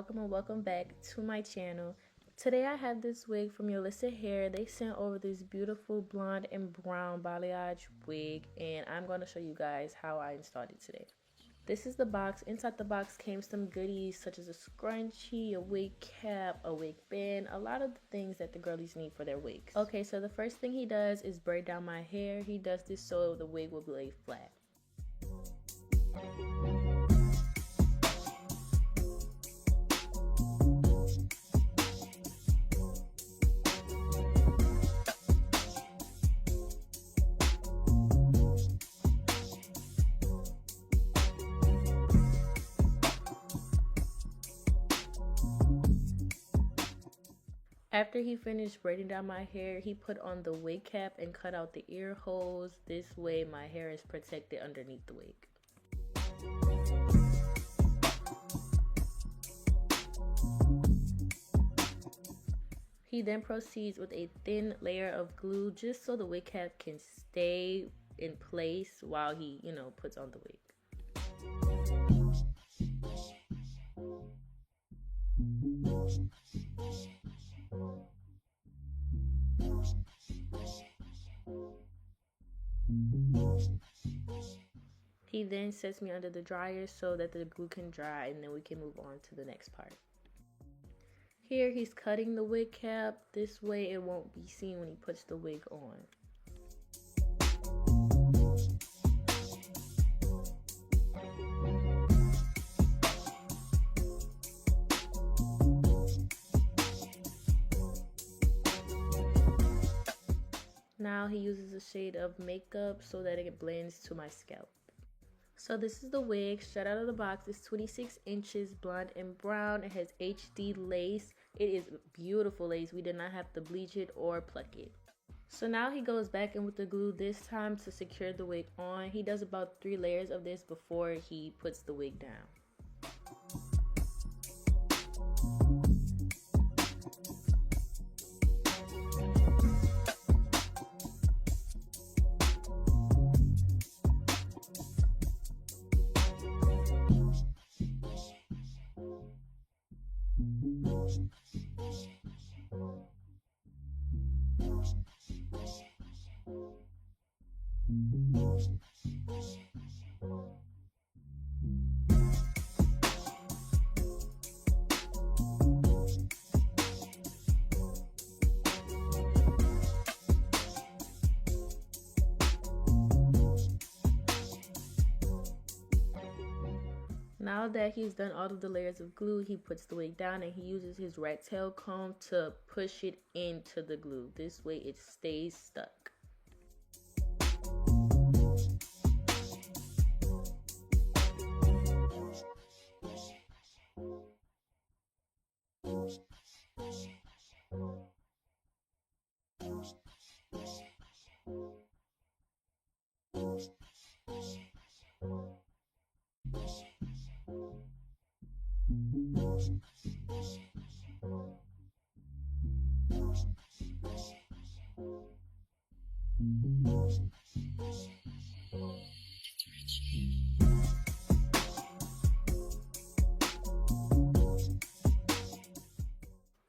welcome and welcome back to my channel. Today I have this wig from Yolissa hair. They sent over this beautiful blonde and brown balayage wig, and I'm going to show you guys how I installed it today. This is the box. Inside the box came some goodies such as a scrunchie, a wig cap, a wig band, a lot of the things that the girlies need for their wigs. Okay, so the first thing he does is braid down my hair. He does this so the wig will lay flat. After he finished braiding down my hair, he put on the wig cap and cut out the ear holes. This way my hair is protected underneath the wig. He then proceeds with a thin layer of glue just so the wig cap can stay in place while he, puts on the wig. He then sets me under the dryer so that the glue can dry, and then we can move on to the next part. Here he's cutting the wig cap. This way it won't be seen when he puts the wig on. Now he uses a shade of makeup so that it blends to my scalp. So this is the wig straight out of the box. It's 26 inches, blonde and brown. It has HD lace. It is beautiful lace. We did not have to bleach it or pluck it. So now he goes back in with the glue, this time to secure the wig on. He does about 3 layers of this before he puts the wig down. Now that he's done all of the layers of glue, he puts the wig down and he uses his rat tail comb to push it into the glue. This way it stays stuck.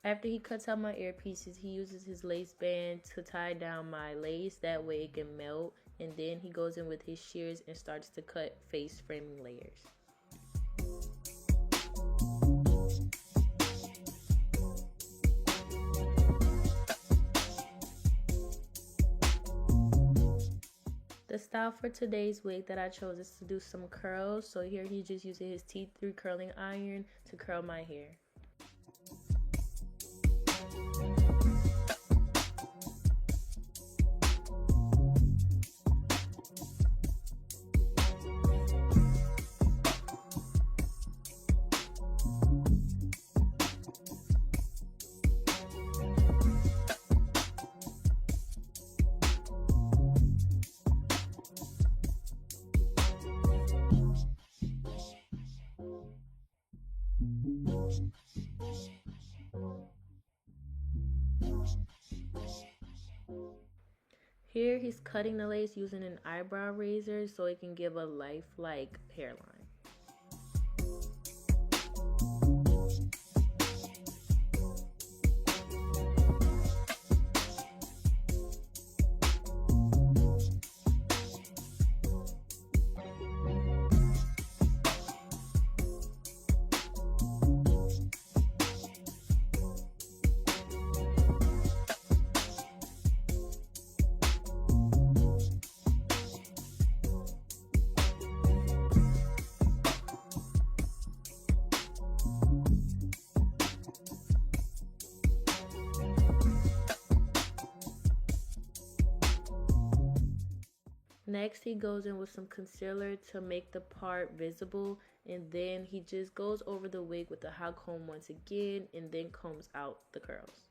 After he cuts out my earpieces, he uses his lace band to tie down my lace. That way it can melt. And then he goes in with his shears and starts to cut face framing layers. The style for today's wig that I chose is to do some curls. So here he's just using his T3 curling iron to curl my hair. Here he's cutting the lace using an eyebrow razor so it can give a lifelike hairline. Next, he goes in with some concealer to make the part visible, and then he just goes over the wig with the hot comb once again and then combs out the curls.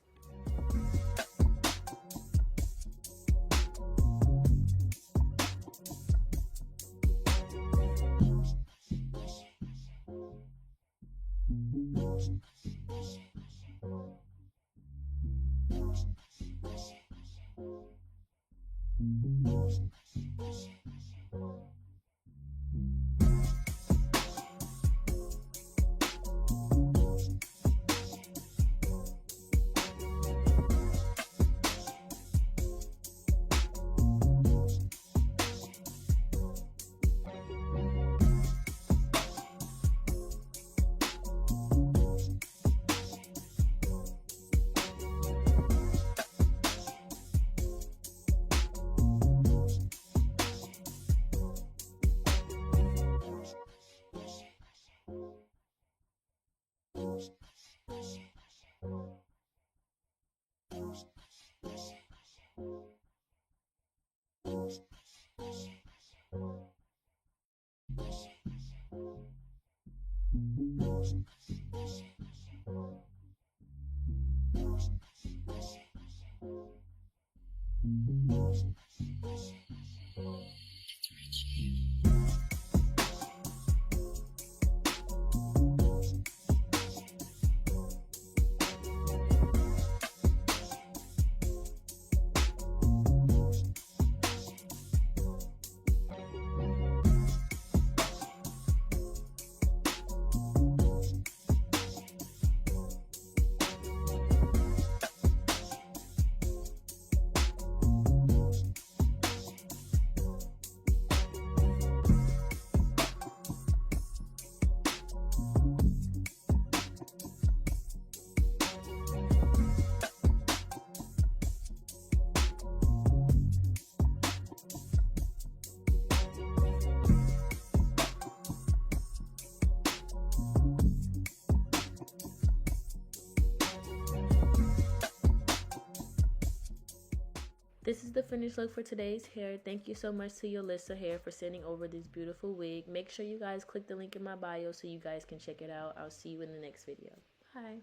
This is the finished look for today's hair. Thank you so much to Yolissa Hair for sending over this beautiful wig. Make sure you guys click the link in my bio so you guys can check it out. I'll see you in the next video. Bye.